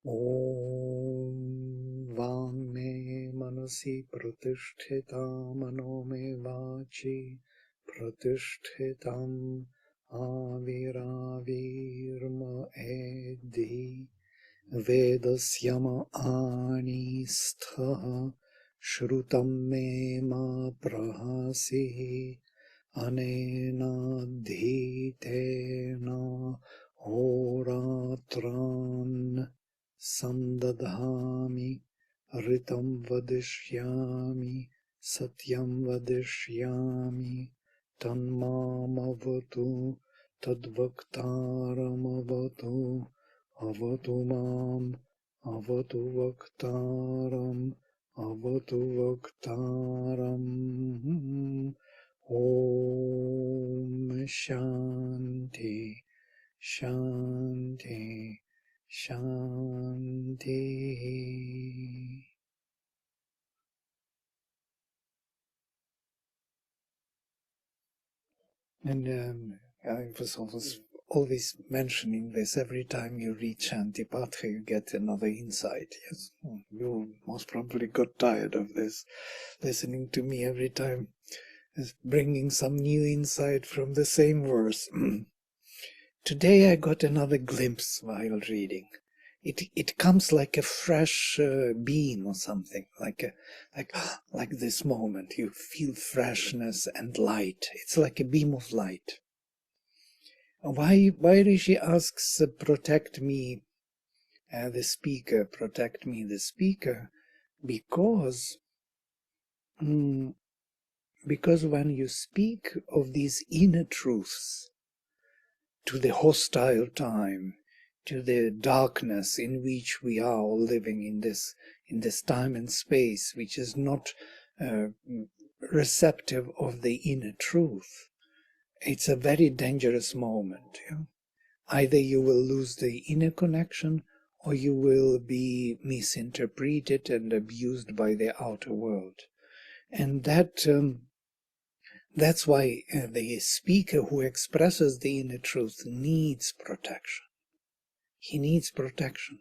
Om Vang me manasi pratisthita mano me vachi pratishthitam aviravirma edi vedasyama anistha shrutam me ma prahasihi anena dhitena horatran samdadhami ritam vadishyami satyam vadishyami tanmamavatu tadvaktaramavatu avatu mam avatu vaktaram avatu vaktaram. Om Shanti Shanti Shanti. And I was always mentioning this every time you read Shantipatha, you get another insight. Yes, you most probably got tired of this, listening to me every time, bringing some new insight from the same verse. Today I got another glimpse while reading. It comes like a fresh beam or something, like this moment. You feel freshness and light. It's like a beam of light. Why Rishi asks, protect me, the speaker, protect me, the speaker, because when you speak of these inner truths to the hostile time, to the darkness in which we are all living in this time and space, which is not receptive of the inner truth, it's a very dangerous moment. Yeah? Either you will lose the inner connection, or you will be misinterpreted and abused by the outer world. And that's why the speaker who expresses the inner truth needs protection. He needs protection.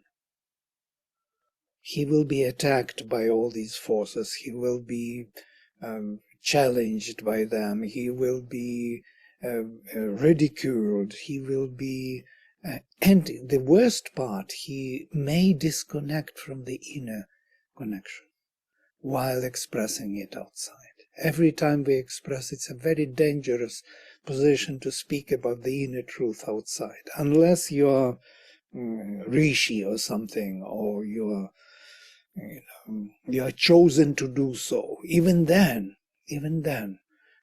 He will be attacked by all these forces. He will be challenged by them. He will be ridiculed. He will be, and the worst part, he may disconnect from the inner connection while expressing it outside. Every time we express, it's a very dangerous position to speak about the inner truth outside, unless you are rishi or something, or you are chosen to do so. Even then,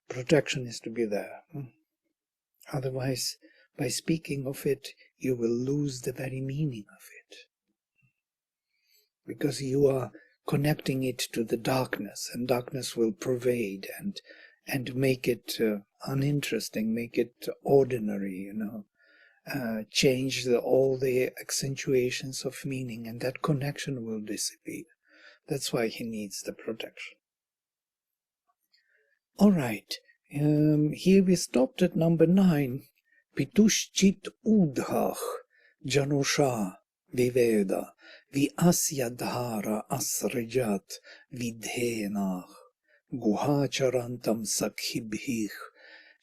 protection is to be there. Otherwise, by speaking of it, you will lose the very meaning of it, because you are connecting it to the darkness, and darkness will pervade and make it uninteresting, make it ordinary, change all the accentuations of meaning, and that connection will disappear. That's why he needs the protection. All right, here we stopped at number 9. Pitushchit udhach janusha viveda vi asyadhara asrajat vidhenach guhacharantam sakhibhich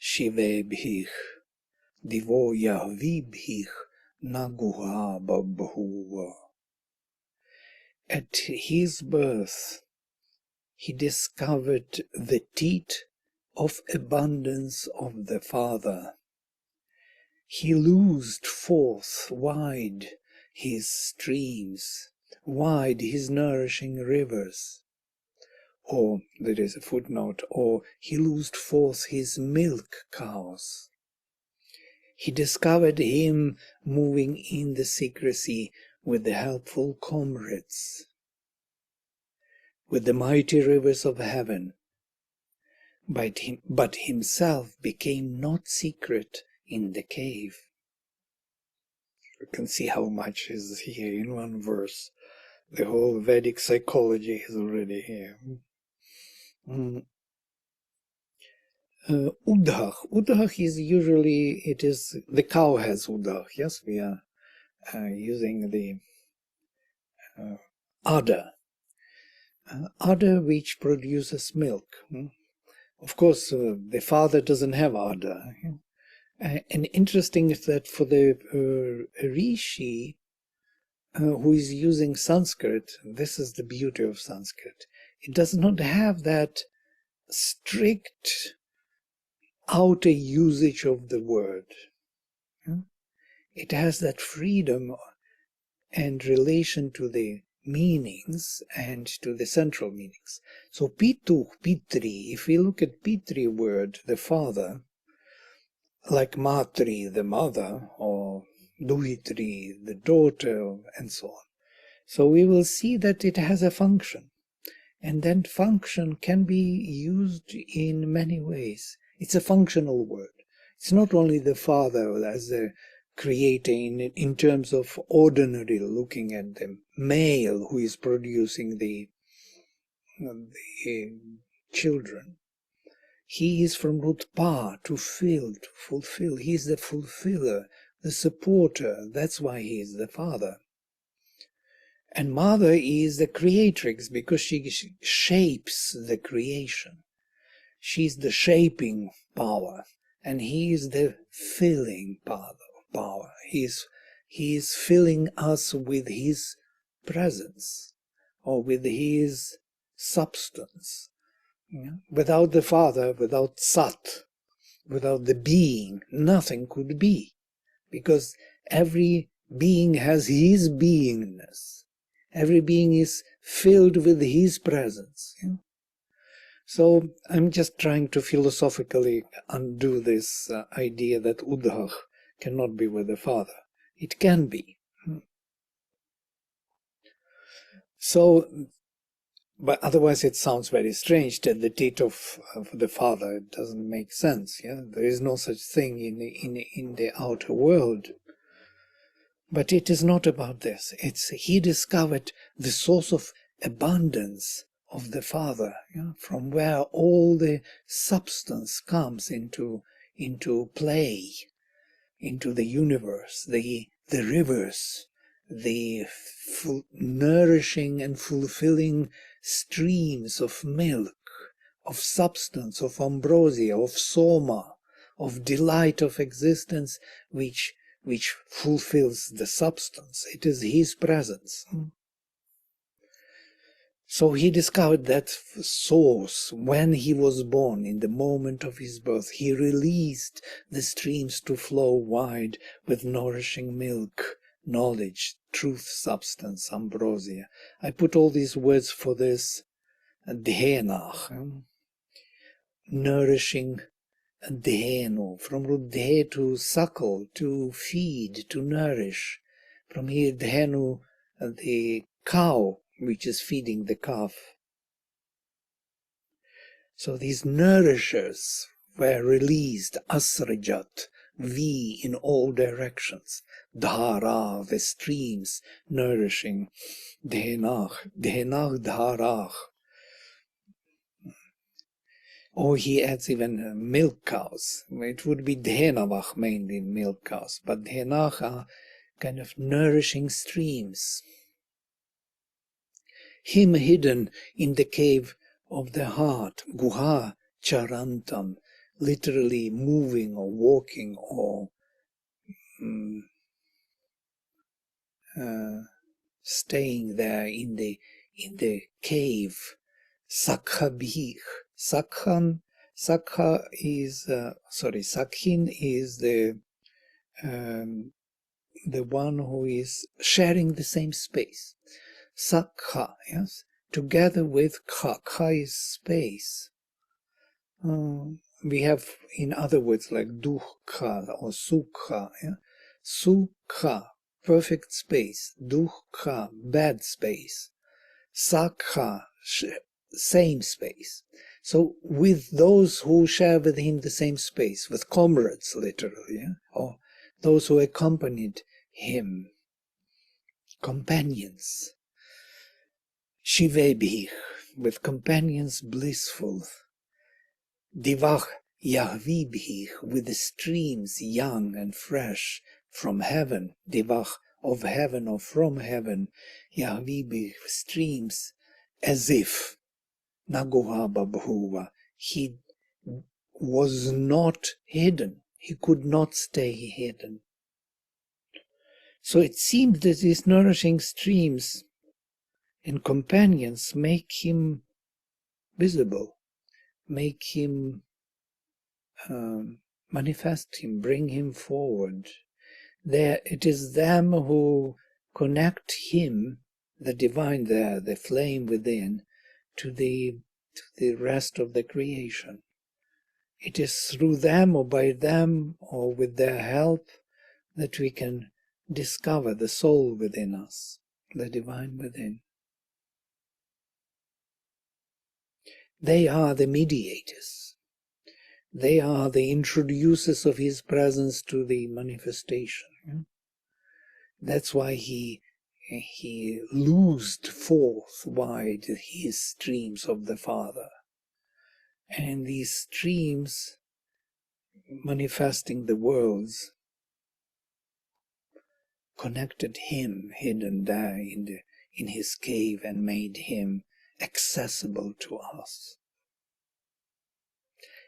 shivebhich divoya vibhich naguha babhuva. At his birth, he discovered the teat of abundance of the Father. He loosed forth wide his streams, wide his nourishing rivers. Or, there is a footnote, or he loosed forth his milk cows. He discovered him moving in the secrecy with the helpful comrades, with the mighty rivers of heaven. But himself became not secret in the cave. You can see how much is here in one verse. The whole Vedic psychology is already here. Udhach. Udhach is usually, the cow has udhach. Yes, we are using udder. Udder which produces milk. Of course, the father doesn't have udder. And interesting is that for the rishi who is using Sanskrit, this is the beauty of Sanskrit. It does not have that strict outer usage of the word. It has that freedom and relation to the meanings and to the central meanings. So Pitu, Pitri, if we look at Pitri word, the father, like Matri, the mother, or Duhitri, the daughter, and so on. So we will see that it has a function. And that function can be used in many ways. It's a functional word. It's not only the father as the creator in terms of ordinary looking at the male who is producing the children. He is from root pa, to fill, to fulfill. He is the fulfiller, the supporter. That's why he is the father. And mother is the creatrix because she shapes the creation. She's the shaping power. And he is the filling power. He is filling us with his presence or with his substance. Without the father, without Sat, without the being, nothing could be. Because every being has his beingness. Every being is filled with his presence. So I'm just trying to philosophically undo this idea that Uddhah cannot be with the father. It can be. So, but otherwise it sounds very strange that the teeth of the father, it doesn't make sense. There is no such thing in the outer world. But it is not about this. He discovered the source of abundance of the Father, from where all the substance comes into play, into the universe, the rivers, the nourishing and fulfilling streams of milk, of substance, of ambrosia, of soma, of delight of existence, which fulfills the substance. It is his presence. So he discovered that source when he was born. In the moment of his birth, he released the streams to flow wide with nourishing milk, knowledge, truth, substance, ambrosia. I put all these words for this dhenach, nourishing dhenu, from root dhe, to suckle, to feed, to nourish. From here dhenu, the cow which is feeding the calf. So these nourishers were released, asrajat, V in all directions. Dhara, the streams nourishing. Dhenach, dharach. Or he adds even milk cows. It would be dhenavach mainly milk cows, but dhenach are kind of nourishing streams. Him hidden in the cave of the heart, guha charantam, literally moving or walking or staying there in the cave. Sakhabih. Sakhin is the one who is sharing the same space. Sakha, yes, together with kha. Kha is space. We have in other words like dukkha or sukha. Yeah? Sukha, perfect space. Dukkha, bad space. Sakha, same space. So with those who share with him the same space, with comrades literally, or those who accompanied him, companions. Shivebih, with companions blissful. Divach Yahvibih, with the streams young and fresh from heaven. Divach of heaven or from heaven, Yahvibi streams as if Nagohaba Bhuva. He was not hidden. He could not stay hidden. So it seems that these nourishing streams and companions make him visible, make him manifest him, bring him forward. It is them who connect him, the divine there, the flame within, to the rest of the creation. It is through them or by them or with their help that we can discover the soul within us, the divine within. They are the mediators. They are the introducers of his presence to the manifestation. That's why he loosed forth wide his streams of the Father. And these streams, manifesting the worlds, connected him hidden there in his cave and made him accessible to us.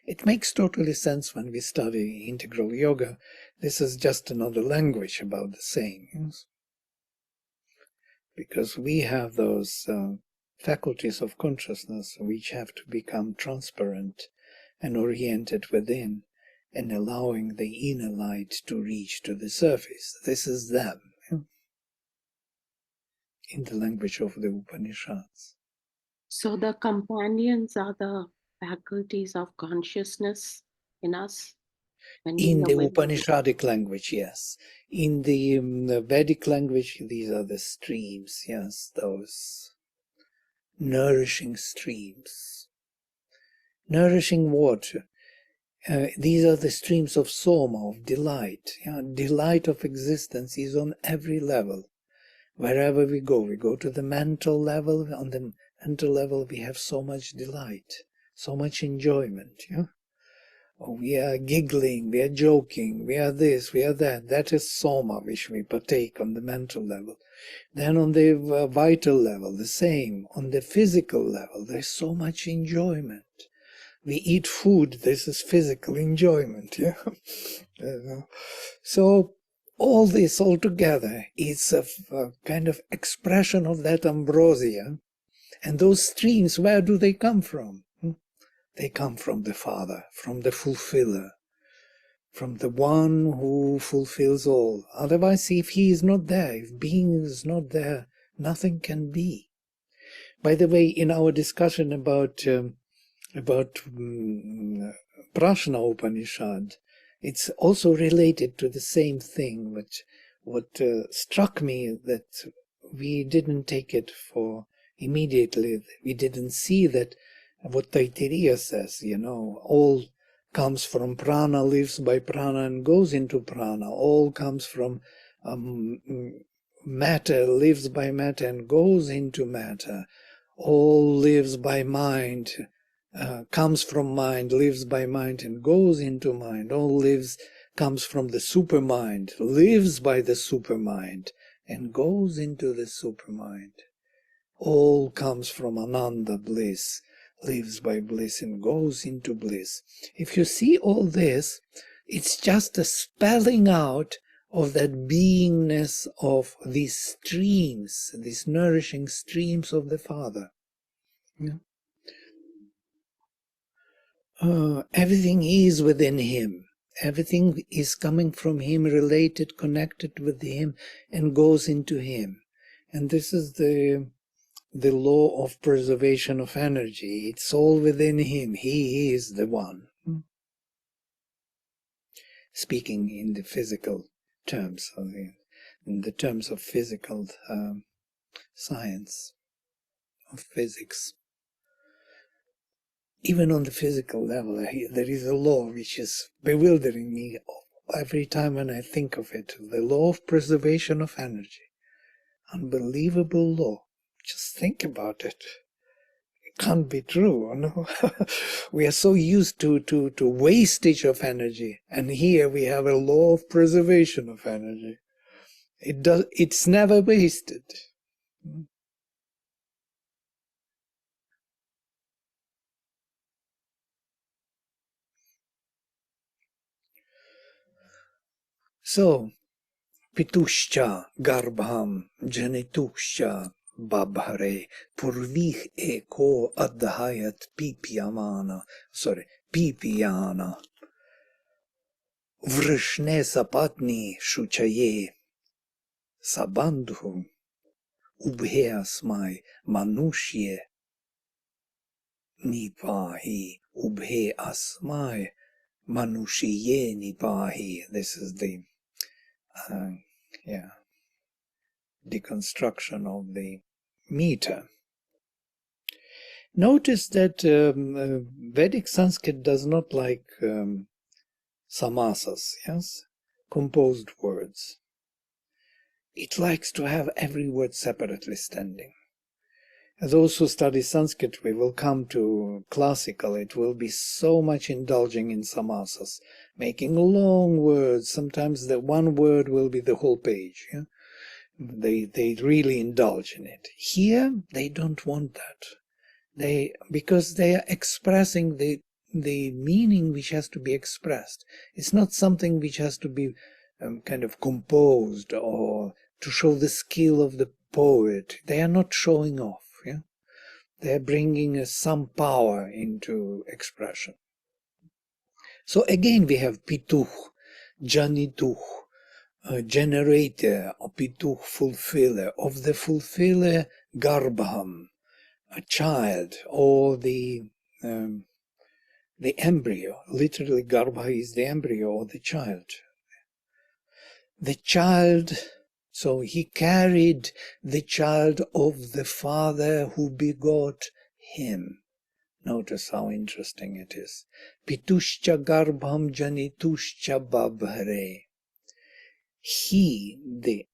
It makes totally sense when we study integral yoga. This is just another language about the sayings. Because we have those faculties of consciousness which have to become transparent and oriented within and allowing the inner light to reach to the surface. This is them, in the language of the Upanishads. So the companions are the faculties of consciousness in us? In the Upanishadic language, yes. In the Vedic language, these are the streams, yes, those nourishing streams. Nourishing water. These are the streams of soma, of delight. Delight of existence is on every level. Wherever we go to the mental level. On the mental level, we have so much delight, so much enjoyment. We are giggling, we are joking, we are this, we are that. That is soma, which we partake on the mental level. Then on the vital level, the same. On the physical level, there's so much enjoyment. We eat food, this is physical enjoyment. So all this all together is a kind of expression of that ambrosia. And those streams, where do they come from? They come from the Father, from the fulfiller, from the one who fulfills all. Otherwise, if he is not there, if being is not there, nothing can be. By the way, in our discussion about Prashna Upanishad, it's also related to the same thing. What struck me that we didn't take it for immediately. We didn't see that what Taittiriya says, all comes from prana, lives by prana and goes into prana. All comes from matter, lives by matter and goes into matter. All lives by mind, comes from mind, lives by mind and goes into mind. All comes from the supermind, lives by the supermind and goes into the supermind. All comes from Ananda, bliss, lives by bliss and goes into bliss. If you see all this, it's just a spelling out of that beingness of these streams, these nourishing streams of the Father. Everything is within him. Everything is coming from him, related, connected with him, and goes into him. And this is the law of preservation of energy. It's all within him. He is the one. Speaking in the physical terms, in the terms of physical science, of physics. Even on the physical level, there is a law which is bewildering me every time when I think of it. The law of preservation of energy. Unbelievable law. Just think about it. It can't be true, no? We are so used to wastage of energy, and here we have a law of preservation of energy. It's never wasted. So, Pitushcha garbham janitushcha babhare purvih eko adhayat pipiyana vrishne sapatni shuchaye sabandhu ubhe manushye nipahi ubhe manushiye nipahi. This is the deconstruction of the meter. Notice that Vedic Sanskrit does not like samasas, yes, composed words. It likes to have every word separately standing. As those who study Sanskrit, we will come to classical. It will be so much indulging in samasas, making long words. Sometimes the one word will be the whole page. Yeah? They really indulge in it. Here, they don't want that. Because they are expressing the meaning which has to be expressed. It's not something which has to be kind of composed or to show the skill of the poet. They are not showing off. Yeah? They are bringing some power into expression. So again, we have pituch, janituch, generator, or pituch, fulfiller. Of the fulfiller, garbham, a child, or the embryo. Literally, garbha is the embryo or the child. The child, so he carried the child of the father who begot him. Notice how interesting it is. Pitushcha garbham janitushcha babhare. He, the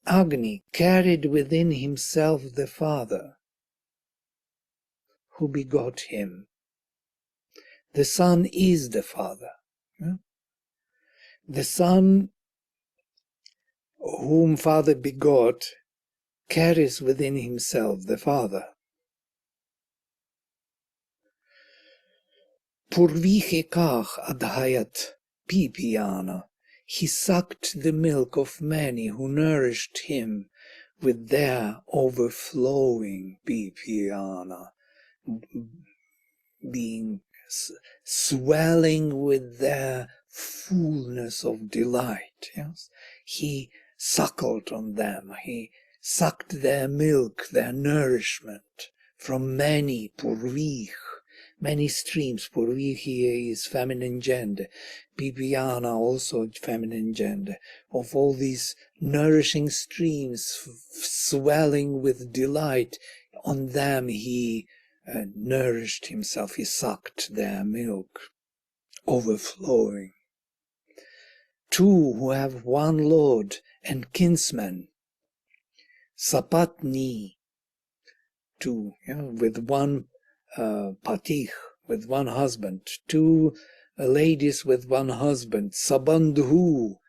Agni, carried within himself the father who begot him. The son is the father. The son whom father begot carries within himself the father. Purvihekach adhayat pipiyana. He sucked the milk of many who nourished him with their overflowing pipiyana, being swelling with their fullness of delight. Yes, he suckled on them. He sucked their milk, their nourishment from many purvih, many streams. Purvih here is feminine gender. Pipiyana also feminine gender. Of all these nourishing streams swelling with delight, on them he nourished himself. He sucked their milk, overflowing. Two who have one Lord and kinsman, sapatni, two, with one patich, with one husband, two ladies with one husband, sabandhu,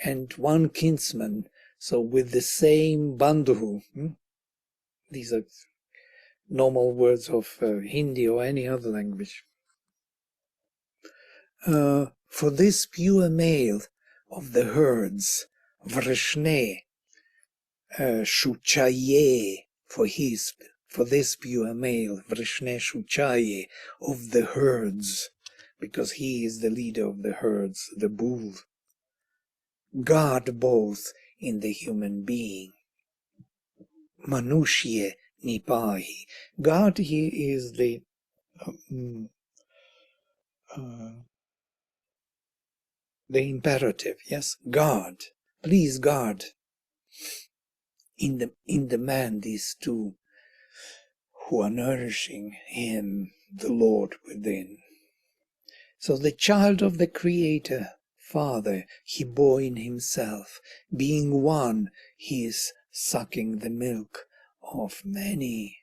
and one kinsman, so with the same bandhu. These are normal words of Hindi or any other language. For this pure male of the herds, vrishne, shuchaye, for this pure male, vrishne shuchaye, of the herds, because he is the leader of the herds, the bull. God both in the human being. Manushye nipahi. God, he is the imperative, yes, God. Please, God. In the man, these two who are nourishing him, the Lord within. So the child of the Creator, Father, he bore in himself. Being one, he is sucking the milk of many.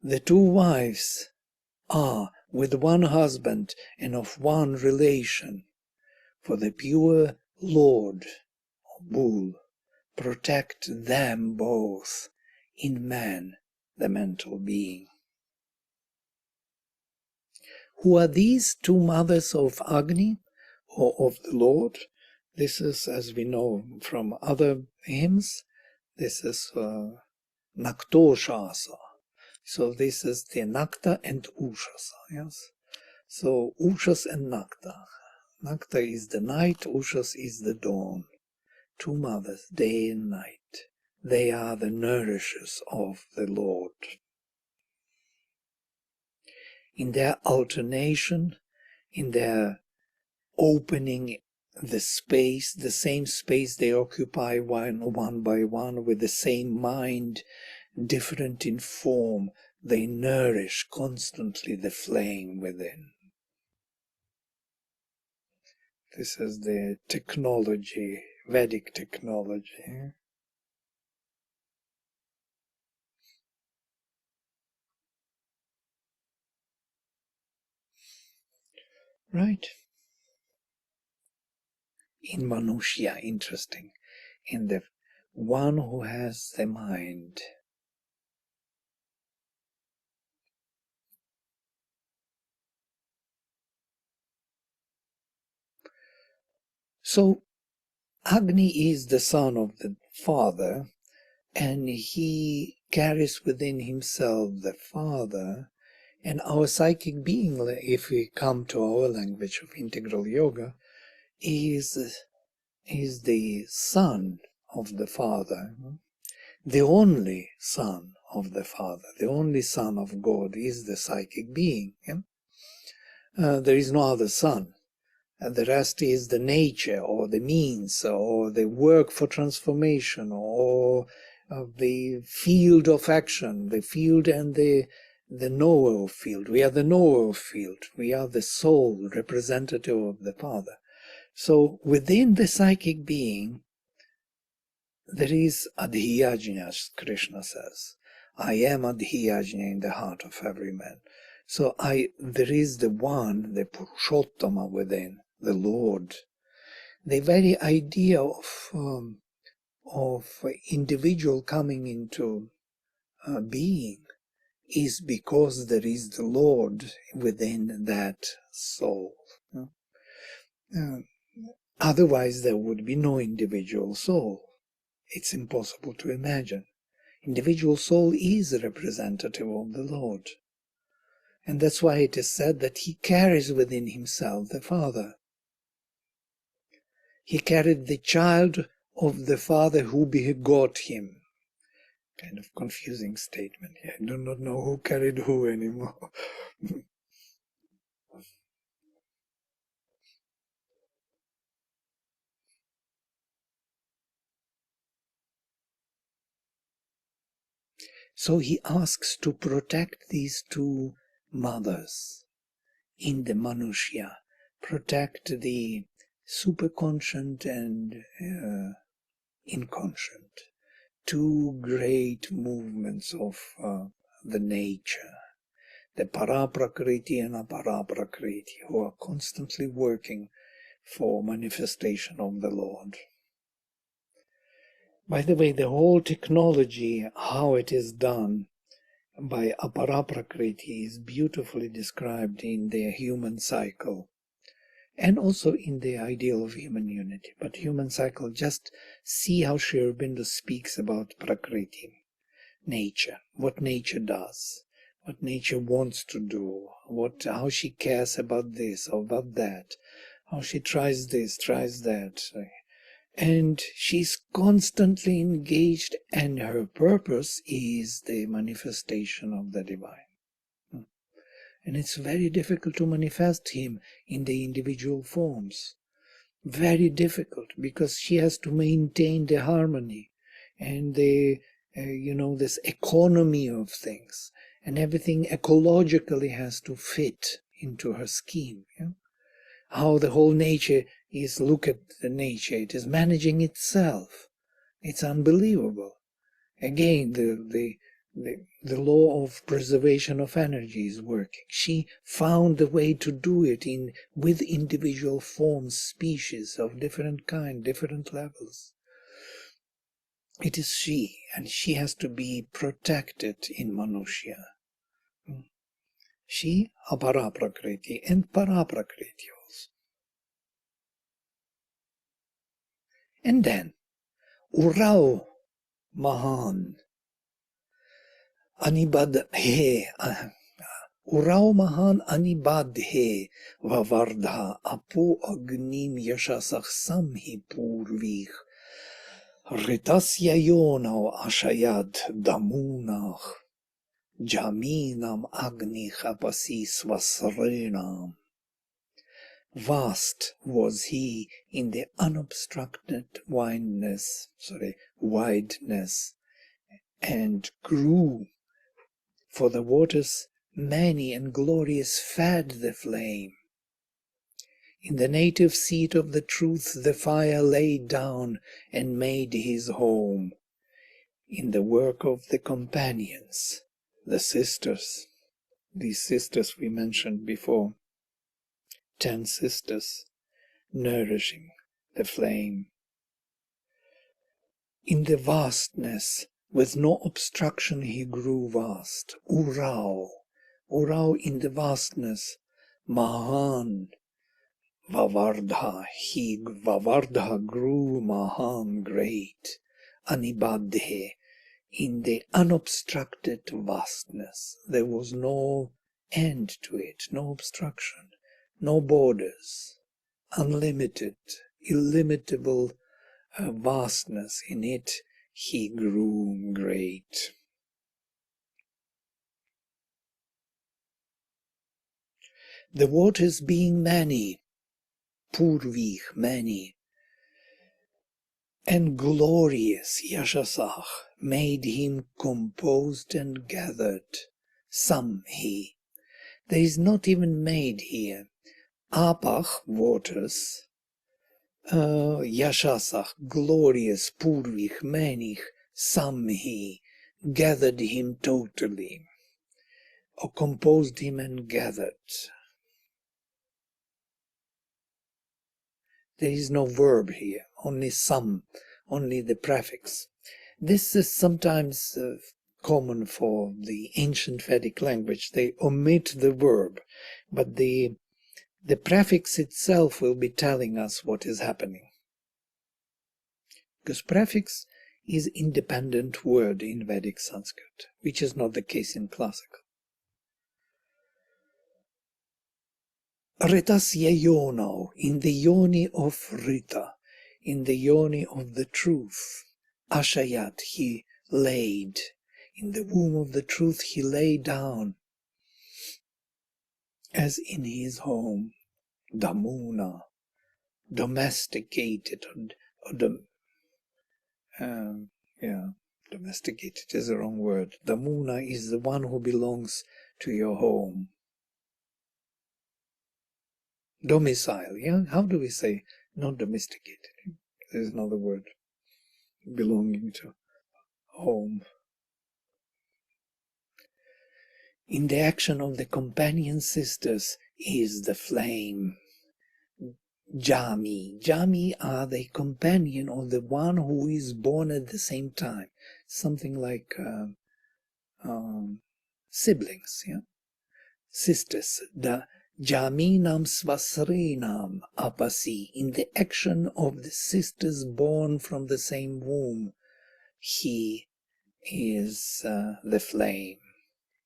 The two wives are with one husband and of one relation. For the pure Lord, bull, protect them both in man, the mental being. Who are these two mothers of Agni, or of the Lord? This is, as we know from other hymns, this is Naktoshasa. So this is the Nakta and Ushasa, yes? So Ushas and Nakta. Nakta is the night, Ushas is the dawn. Two mothers, day and night. They are the nourishers of the Lord. In their alternation, in their opening the space, the same space they occupy one by one with the same mind, different in form, they nourish constantly the flame within. This is the technology, Vedic technology. Right. In Manushya, interesting. In the one who has the mind. So Agni is the son of the father, and he carries within himself the father, and our psychic being, if we come to our language of integral yoga, is the son of the father, the only son of the father, the only son of God is the psychic being. There is no other son. And the rest is the nature or the means or the work for transformation or the field of action, the field and the knower of field. We are the knower of field. We are the soul representative of the Father. So within the psychic being, there is Adhyajna, as Krishna says. I am Adhyajna in the heart of every man. So there is the one, the Purushottama within, the Lord. The very idea of individual coming into being is because there is the Lord within that soul. Otherwise, there would be no individual soul. It's impossible to imagine. Individual soul is a representative of the Lord. And that's why it is said that he carries within himself the Father. He carried the child of the Father who begot him. Kind of confusing statement here. I do not know who carried who anymore. So he asks to protect these two mothers in the Manushya, protect the superconscient and inconscient, two great movements of the nature, the Paraprakriti and Aparaprakriti, who are constantly working for manifestation of the Lord. By the way, the whole technology, how it is done by Aparaprakriti, is beautifully described in the human cycle and also in the ideal of human unity. But human cycle, just see how Sri Aurobindo speaks about Prakriti, nature, what nature does, what nature wants to do, how she cares about this or about that, how she tries this, tries that. And she's constantly engaged, and her purpose is the manifestation of the divine. And it's very difficult to manifest him in the individual forms. Very difficult, because she has to maintain the harmony and the, this economy of things. And everything ecologically has to fit into her scheme. How the whole nature is, look at the nature, it is managing itself. It's unbelievable. Again, the law of preservation of energy is working. She found the way to do it with individual forms, species of different kind, different levels. It is she, and she has to be protected in Manushya. She, Aparaprakriti, and Paraprakriti also. And then, Urao Mahan, Anibadhe, Urao Mahan Anibadhe, Vavardha, Apo Agnim Yashasach Samhi Purvich, Ritasya Yonao Ashayad Damunach, Jaminam Agni Apasi Swasrenam. Vast was he in the unobstructed wideness, and grew, for the waters many and glorious fed the flame. In the native seat of the truth the fire laid down and made his home. In the work of the companions, the sisters, these sisters we mentioned before, 10 sisters, nourishing the flame. In the vastness, with no obstruction he grew vast. Urao in the vastness. Mahan, Vavardha grew Mahan great. Anibadhe, in the unobstructed vastness. There was no end to it, no obstruction, no borders, unlimited, illimitable vastness. In it he grew great. The waters being many, Purvich many, and glorious, Yashasach, made him composed and gathered. Some he. There is not even made here. Apach, waters, Yashasach, glorious, Purvich, many, some he, gathered him totally, or composed him and gathered. There is no verb here, only some, only the prefix. This is sometimes common for the ancient Vedic language. They omit the verb, but the prefix itself will be telling us what is happening. Because prefix is independent word in Vedic Sanskrit, which is not the case in classical. Ritasya yono, in the yoni of Rita, in the yoni of the truth. Ashayat, he laid, in the womb of the truth he lay down, as in his home. Damuna, domesticated, domesticated is the wrong word. Damuna is the one who belongs to your home. Domicile, yeah? How do we say not domesticated? There's another word. Belonging to home. In the action of the companion sisters is the flame. Jami are the companion of the one who is born at the same time. Something like siblings, yeah? Sisters. The Jaminam Svasrinam Apasi, in the action of the sisters born from the same womb, he is the flame.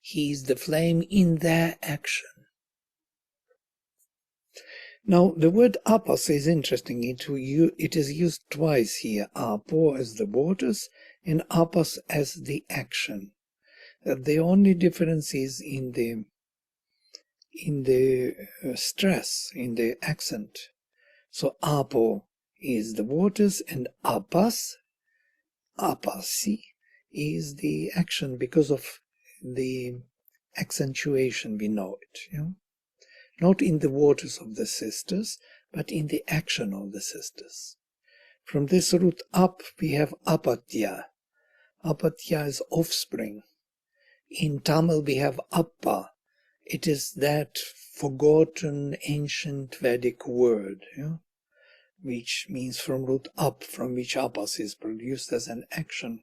He is the flame in their action. Now, the word apas is interesting. It is used twice here. Apo as the waters and apas as the action. The only difference is in the stress, in the accent. So apo is the waters and apasi, is the action because of the accentuation, we know it. Yeah? Not in the waters of the sisters, but in the action of the sisters. From this root up we have apatya. Apatya is offspring. In Tamil we have appa. It is that forgotten ancient Vedic word. Yeah? which means from root up, from which apas is produced as an action.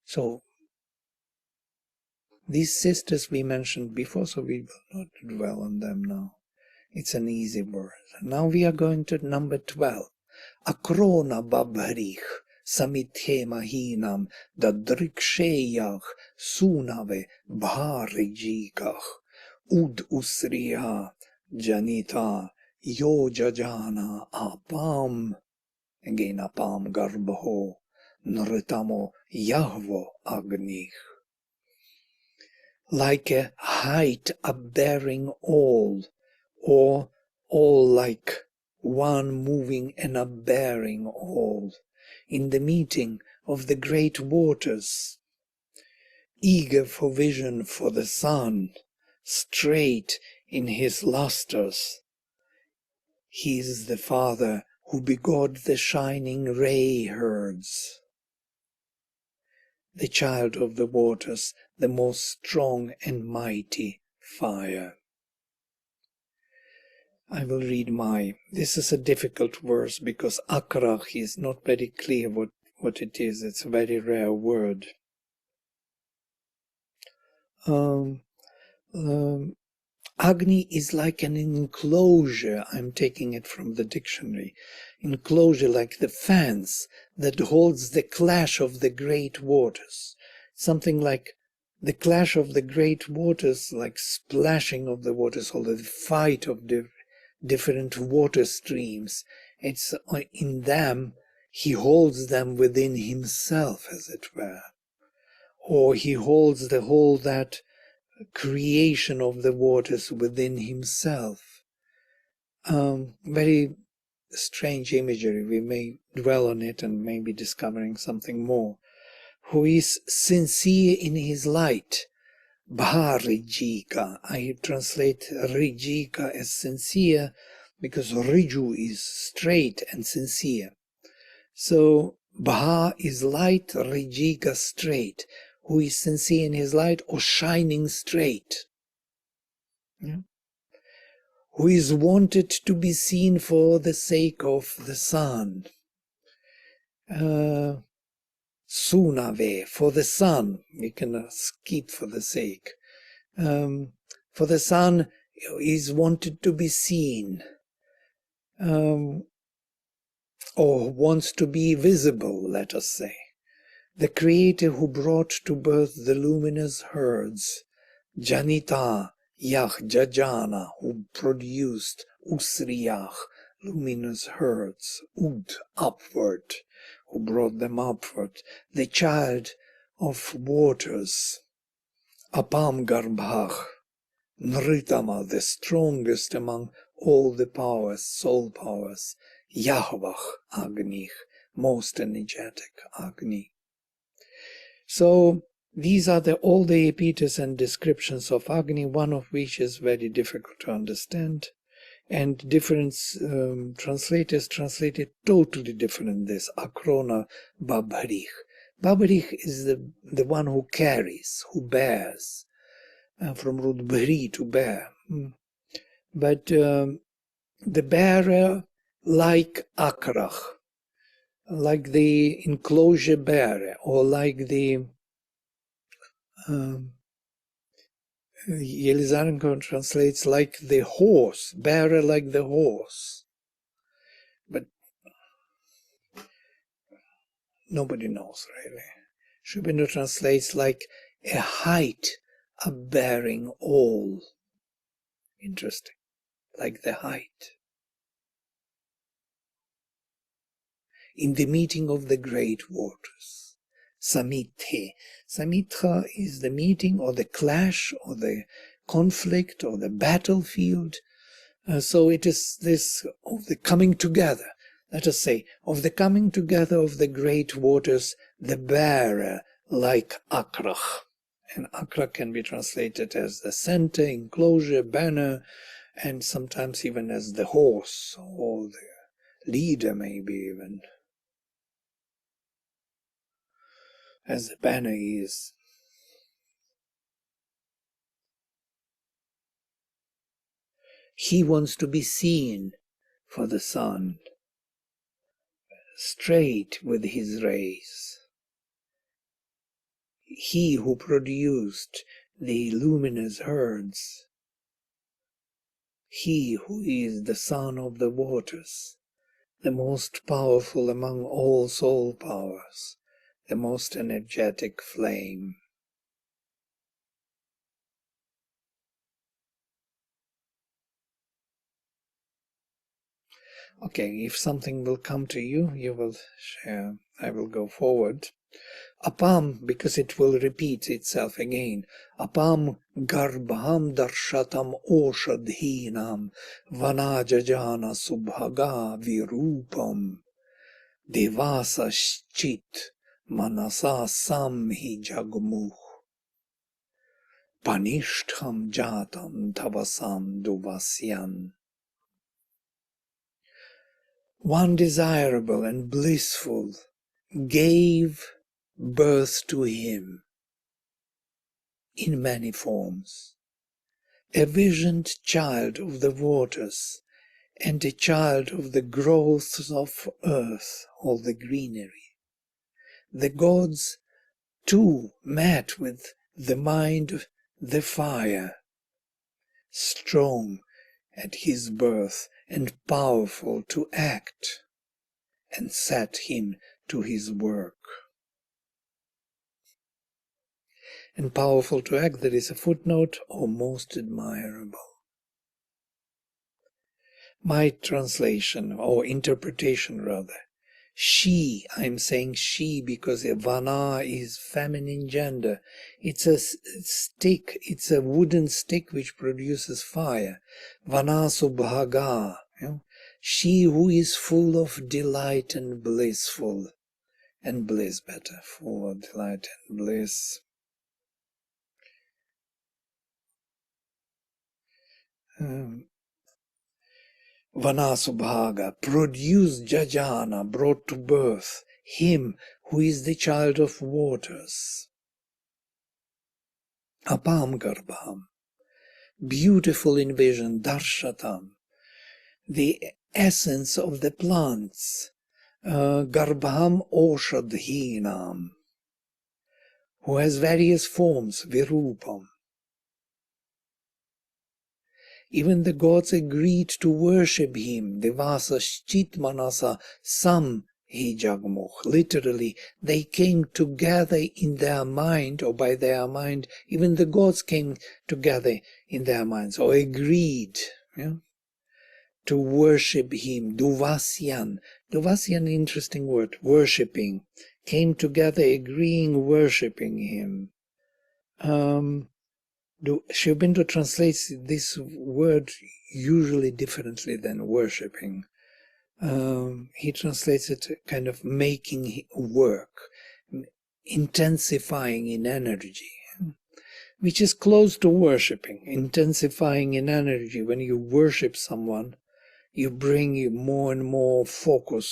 So these sisters we mentioned before, so we will not dwell on them now. It's an easy word. Now we are going to number 12. Akrona babharich samithe mahinam dadriksheyach sunave bharijikach ud usriya janita yojajana apam. Again apam garbho nritamo yahvo agni. Like a height upbearing all, or all like one moving and upbearing all, in the meeting of the great waters, eager for vision for the sun, straight in his lustres. He is the Father who begot the shining ray herds, the child of the waters, the most strong and mighty fire. I will read this is a difficult verse because akrach is not very clear what it is. It's a very rare word. Agni is like an enclosure. I'm taking it from the dictionary. Enclosure like the fence that holds the clash of the great waters. Something like the clash of the great waters, like splashing of the waters, or the fight of the different water streams. It's in them, he holds them within himself, as it were. Or he holds the whole that creation of the waters within himself. Very strange imagery. We may dwell on it and maybe discovering something more. Who is sincere in his light. Bharijika. I translate Rijika as sincere because Riju is straight and sincere. So Bha is light, Rijika straight. Who is sincere in his light or shining straight. Yeah. Who is wanted to be seen for the sake of the sun. Sunave, for the sun. We can skip for the sake. For the sun is wanted to be seen, or wants to be visible, let us say. The Creator who brought to birth the luminous herds, Janita, Yach, Jajana, who produced Usriyach, luminous herds, Ud, upward, who brought them upward, the child of waters, Apam Garbhach, Nritama, the strongest among all the powers, soul powers, Yahvach, Agni, most energetic Agni. So these are all the epithets and descriptions of Agni, one of which is very difficult to understand, and different translators translate it totally different. This Akrona Babharich. Babharich is the one who carries, who bears. From root bhri, to bear. But the bearer like akrach, like the enclosure bearer, or like the Yelizarenko translates like the horse, bearer like the horse. But nobody knows really. Shubinder translates like a height upbearing all. Interesting. Like the height. In the meeting of the great waters. Samithe. Samitha is the meeting or the clash or the conflict or the battlefield. So it is this of the coming together, let us say, of the coming together of the great waters, the bearer like akrach. And akrach can be translated as the center, enclosure, banner, and sometimes even as the horse or the leader, maybe even. As the banner is. He wants to be seen for the sun, straight with his rays. He who produced the luminous herds, he who is the son of the waters, the most powerful among all soul powers, the most energetic flame. Okay, if something will come to you, you will share. I will go forward. Apam, because it will repeat itself again. Apam garbham darshatam oshadhinam vanajajana subhaga virupam devasa shchit manasa samhi jagmuh panishtham jatam tavasam duvasyan. One desirable and blissful gave birth to him in many forms, a visioned child of the waters and a child of the growths of earth, all the greenery. The gods too met with the mind of the fire, strong at his birth and powerful to act, and set him to his work. And powerful to act, there is a footnote, or most admirable. My translation, or interpretation rather, she, I'm saying she because vana is feminine gender. It's a stick, it's a wooden stick which produces fire. Vana subhaga, she who is full of delight and blissful, and bliss better, full of delight and bliss. Vanasubhaga produced Jajana, brought to birth him who is the child of waters. Apam Garbham, beautiful in vision, Darshatam, the essence of the plants, Garbham Oshadhinam, who has various forms, Virupam. Even the gods agreed to worship him, Devasa Shchit Manasa Sam Hi Jagmuch. Literally, they came together in their mind, or by their mind, even the gods came together in their minds, or agreed to worship him. Duvasyan. Duvasyan, interesting word, worshipping. Came together, agreeing, worshipping him. Sri Aurobindo translates this word usually differently than worshipping. He translates it kind of making work, intensifying in energy, which is close to worshipping. Intensifying in energy, when you worship someone, you bring more and more focal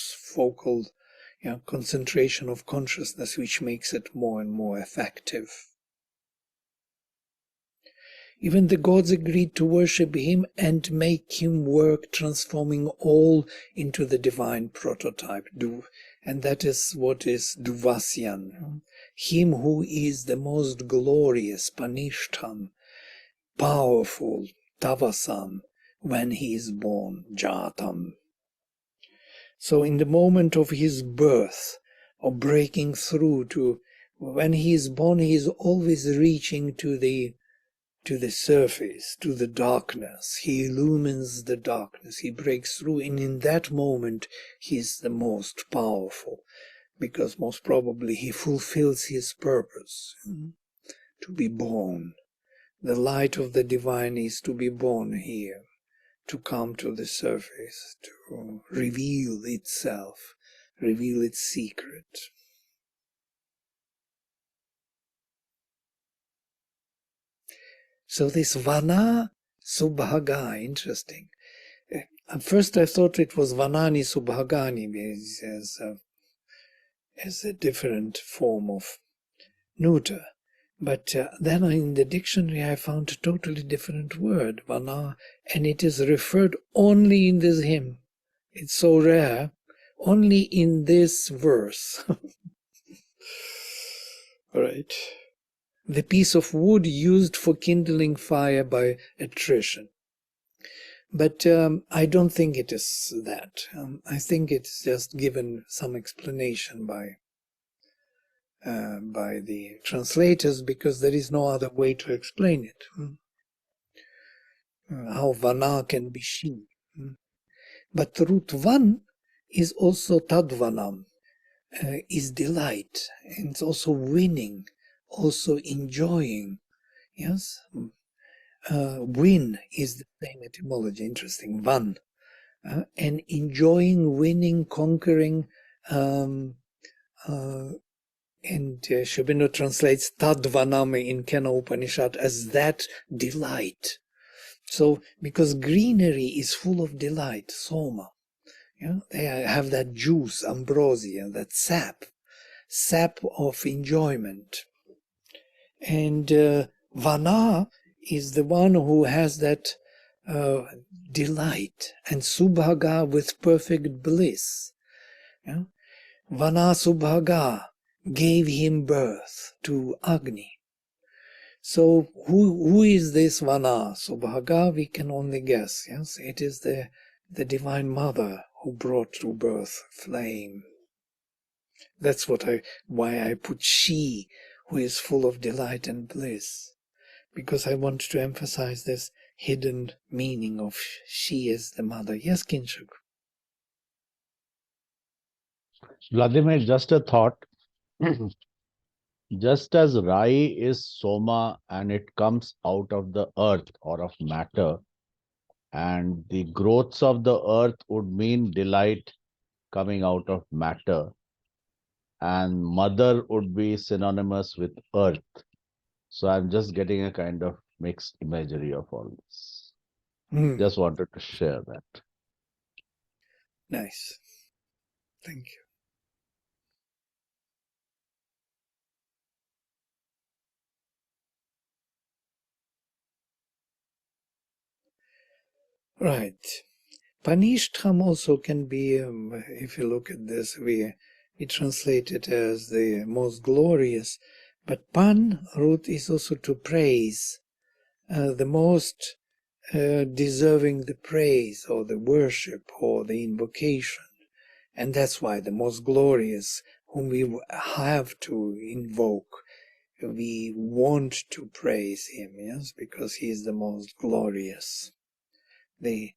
concentration of consciousness, which makes it more and more effective. Even the gods agreed to worship him and make him work, transforming all into the divine prototype. And that is what is Duvasyan, him who is the most glorious, Panishtam, powerful, Tavasam, when he is born, Jatam. So in the moment of his birth, of breaking through to, when he is born, he is always reaching to the surface, to the darkness. He illumines the darkness. He breaks through, and in that moment he is the most powerful, because most probably he fulfills his purpose, to be born. The light of the divine is to be born here, to come to the surface, to reveal itself, reveal its secret. So this Vana Subhaga, interesting. At first I thought it was Vanani Subhagani as a different form of neuter. But then in the dictionary I found a totally different word, vana, and it is referred only in this hymn. It's so rare, only in this verse. Right. The piece of wood used for kindling fire by attrition. But I don't think it is that. I think it's just given some explanation by the translators, because there is no other way to explain it. How vana can be she. But root van is also tadvanam, is delight, and it's also winning, also enjoying. Yes? Win is the same etymology, interesting, van. And enjoying, winning, conquering, and Shobhino translates Tadvanami in Kena Upanishad as that delight. So, because greenery is full of delight, soma, they have that juice, ambrosia, that sap of enjoyment. And Vana is the one who has that delight, and Subhaga with perfect bliss. Vana Subhaga gave him birth to Agni. So who is this Vana Subhaga? We can only guess. Yes, it is the Divine Mother who brought to birth flame. That's why I put she, who is full of delight and bliss, because I want to emphasize this hidden meaning of she as the mother. Yes, Kinshuk. Vladimir, just a thought. Just as Rai is Soma and it comes out of the earth or of matter, and the growths of the earth would mean delight coming out of matter, and mother would be synonymous with earth. So I'm just getting a kind of mixed imagery of all this. Just wanted to share that. Nice. Thank you. Right. Panishtram also can be, if you look at this, we translate it as the most glorious. But Pan root is also to praise, the most deserving the praise or the worship or the invocation. And that's why the most glorious, whom we have to invoke, we want to praise him, yes, because he is the most glorious. The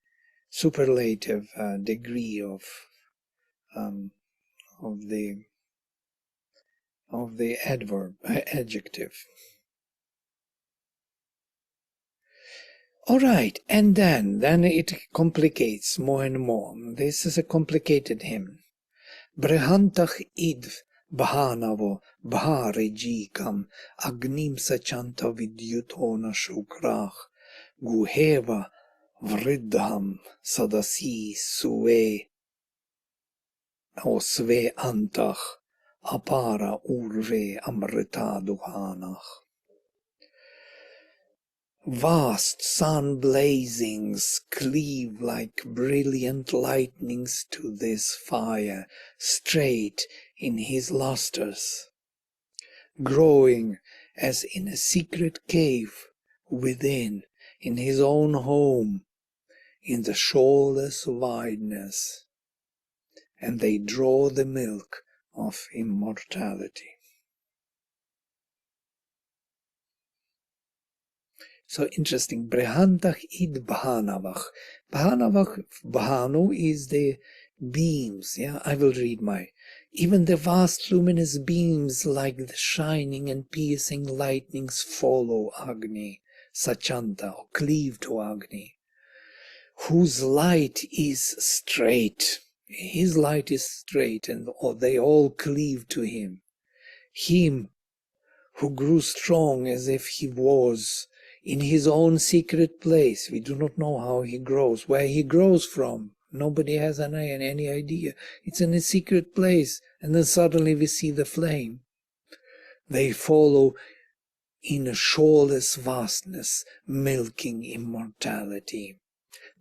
superlative degree of the adjective. All right, and then it complicates more and more. This is a complicated hymn. Brehantach idv bhanavo bharejikam agnim sachanta vidyutona shukrach guheva vridham sadasi sue o sve antach apara urve amrita duhanach. Vast sun blazings cleave like brilliant lightnings to this fire, straight in his lustres, growing as in a secret cave within, in his own home, in the shoreless wideness, and they draw the milk of immortality. So interesting. Brehantach id bhanavach. Bhanavach, bhanu is the beams. Yeah, I will read even the vast luminous beams like the shining and piercing lightnings follow Agni, Sachanta, or cleave to Agni, whose light is straight. His light is straight, and they all cleave to him. Him who grew strong as if he was in his own secret place. We do not know how he grows, where he grows from. Nobody has any idea. It's in a secret place, and then suddenly we see the flame. They follow in a shoreless vastness, milking immortality.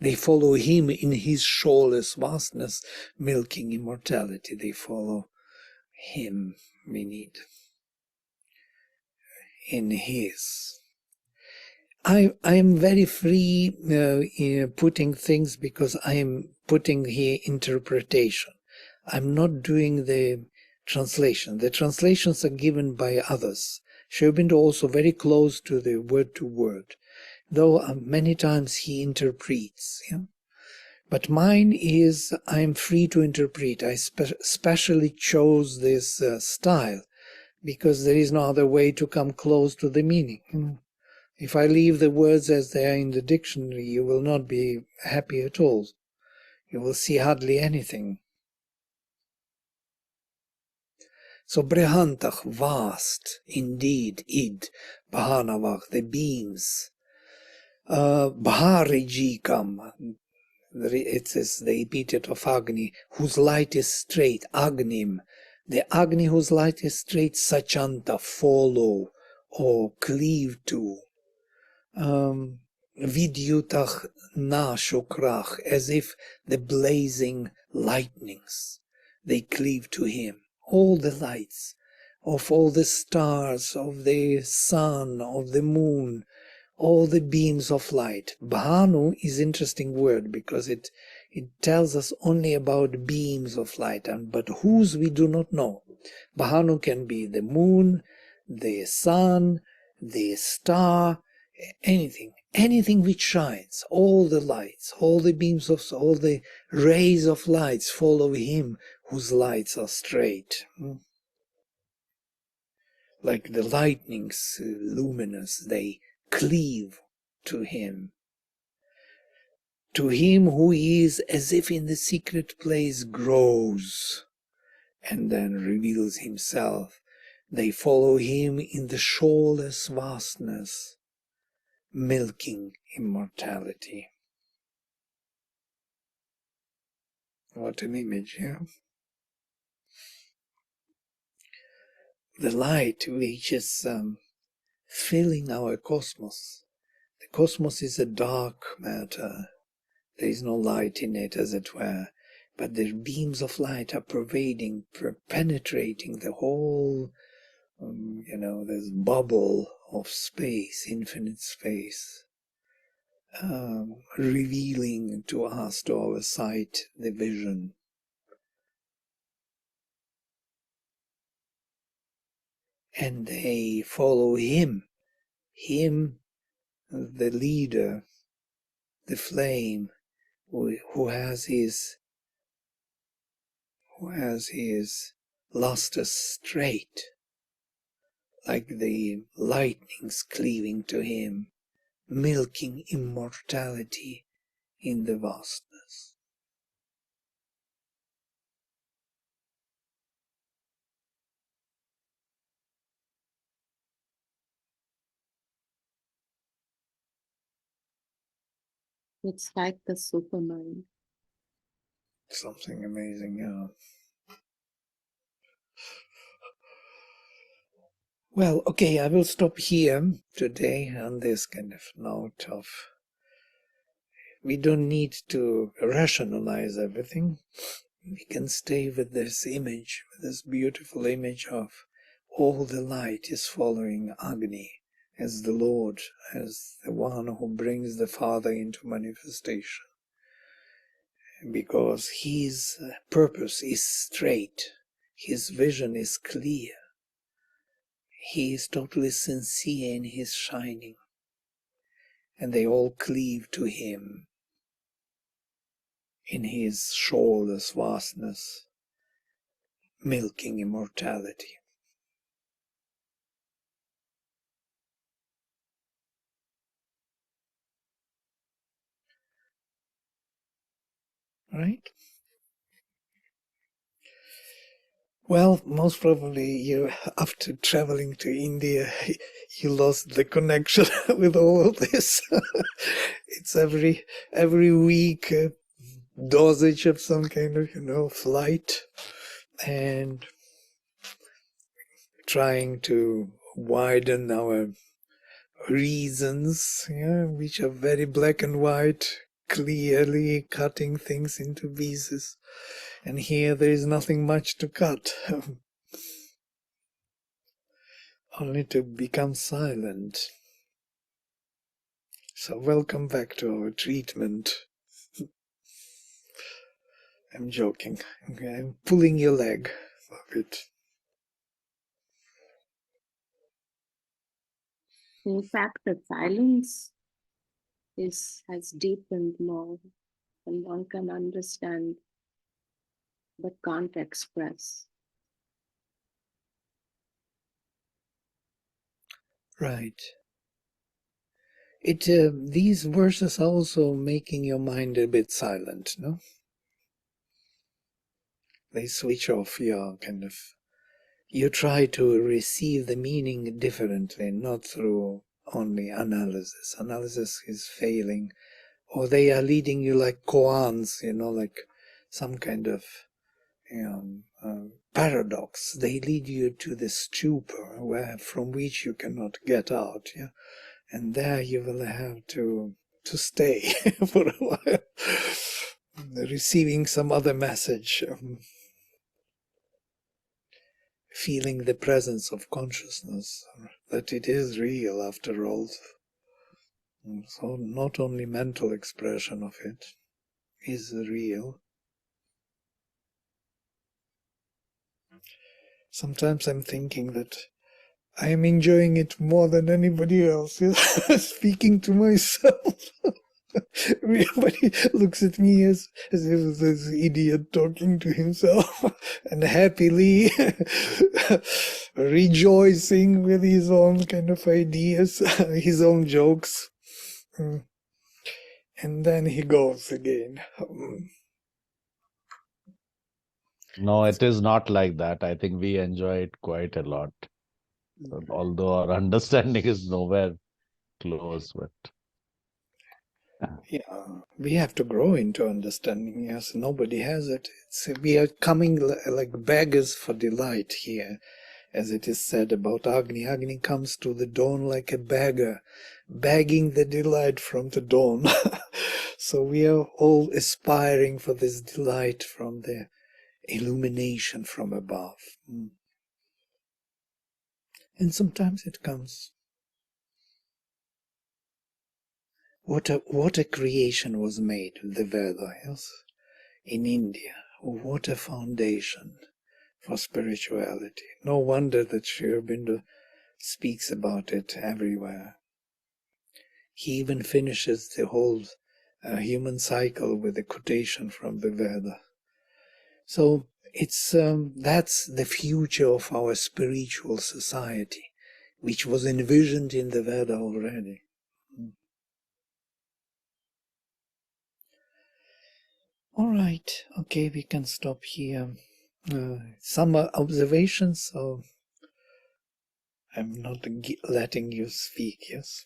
They follow him in his shoreless vastness, milking immortality. They follow him, we need, in his. I am very free in putting things because I am putting here interpretation. I'm not doing the translation. The translations are given by others. Sri Aurobindo also very close to the word to word, though many times he interprets. Yeah? But mine is, I'm free to interpret. I specially chose this style because there is no other way to come close to the meaning. If I leave the words as they are in the dictionary, you will not be happy at all. You will see hardly anything. So Brehantach, vast, indeed, id, Bahanavach, the beams. Bharijikam, it is the epithet of Agni, whose light is straight, Agnim. The Agni whose light is straight, Sachanta, follow, or cleave to. Vidyutach na shukrach, as if the blazing lightnings, they cleave to him. All the lights of all the stars, of the sun, of the moon, all the beams of light. Bhanu is an interesting word because it tells us only about beams of light, but whose we do not know. Bhanu can be the moon, the sun, the star, anything which shines, all the lights, all the beams of, all the rays of lights follow him whose lights are straight. Like the lightnings, luminous, they cleave to him. To him who is as if in the secret place grows and then reveals himself. They follow him in the shoreless vastness, milking immortality. What an image, yeah? The light which is filling our cosmos. The cosmos is a dark matter. There is no light in it, as it were, but the beams of light are pervading, penetrating the whole, this bubble of space, infinite space, revealing to us, to our sight, the vision. And they follow him, the leader, the flame, who has his luster straight, like the lightnings cleaving to him, milking immortality in the vastness. It's like the supermind. Something amazing, yeah. Well, okay, I will stop here today on this kind of note of we don't need to rationalize everything. We can stay with this image, with this beautiful image of all the light is following Agni as the Lord, as the one who brings the Father into manifestation. Because his purpose is straight, his vision is clear, he is totally sincere in his shining, and they all cleave to him in his shoreless vastness, milking immortality. Right? Well, most probably you, after traveling to India, you lost the connection with all of this. It's every week dosage of some kind of, flight, and trying to widen our reasons, yeah, which are very black and white, clearly cutting things into pieces. And here there is nothing much to cut, only to become silent. So welcome back to our treatment. I'm joking. Okay, I'm pulling your leg a bit. In fact, the silence has deepened more, and one can understand but can't express. Right. These verses are also making your mind a bit silent, no? They switch off your kind of... You try to receive the meaning differently, not through only analysis. Analysis is failing. Or they are leading you like koans, like some kind of paradox. They lead you to the stupor from which you cannot get out. Yeah? And there you will have to stay for a while, receiving some other message, feeling the presence of consciousness, that it is real after all. So not only mental expression of it is real. Sometimes I'm thinking that I am enjoying it more than anybody else. Speaking to myself. Everybody looks at me as if this idiot talking to himself and happily rejoicing with his own kind of ideas, his own jokes. And then he goes again. No, it is not like that. I think we enjoy it quite a lot. Although our understanding is nowhere close, but Yeah, we have to grow into understanding. Yes, nobody has it. We are coming like beggars for delight here, as it is said about Agni. Agni comes to the dawn like a beggar, begging the delight from the dawn. So we are all aspiring for this delight from the illumination from above. And sometimes it comes. What a creation was made, the Veda, yes? In India. What a foundation for spirituality. No wonder that Sri Aurobindo speaks about it everywhere. He even finishes the whole human cycle with a quotation from the Veda. So that's the future of our spiritual society, which was envisioned in the Veda already. All right, okay, we can stop here. Some observations, so I'm not letting you speak, yes?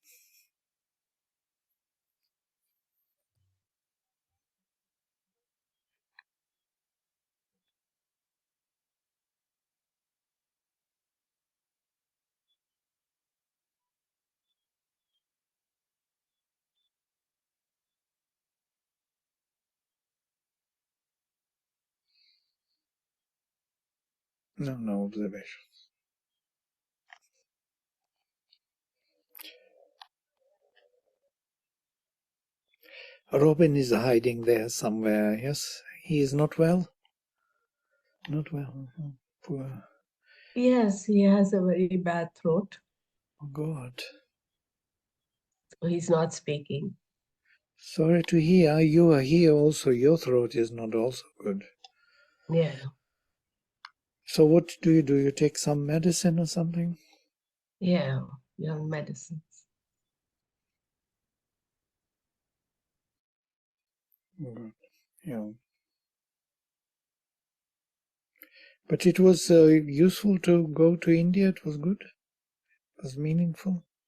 No observation. Robin is hiding there somewhere, yes? He is not well? Not well. Poor. Yes, he has a very bad throat. Oh, God. He's not speaking. Sorry to hear. You are here also. Your throat is not also good. Yeah. So what do? You take some medicine or something? Yeah, young medicines. Good. Yeah. But it was useful to go to India. It was good. It was meaningful.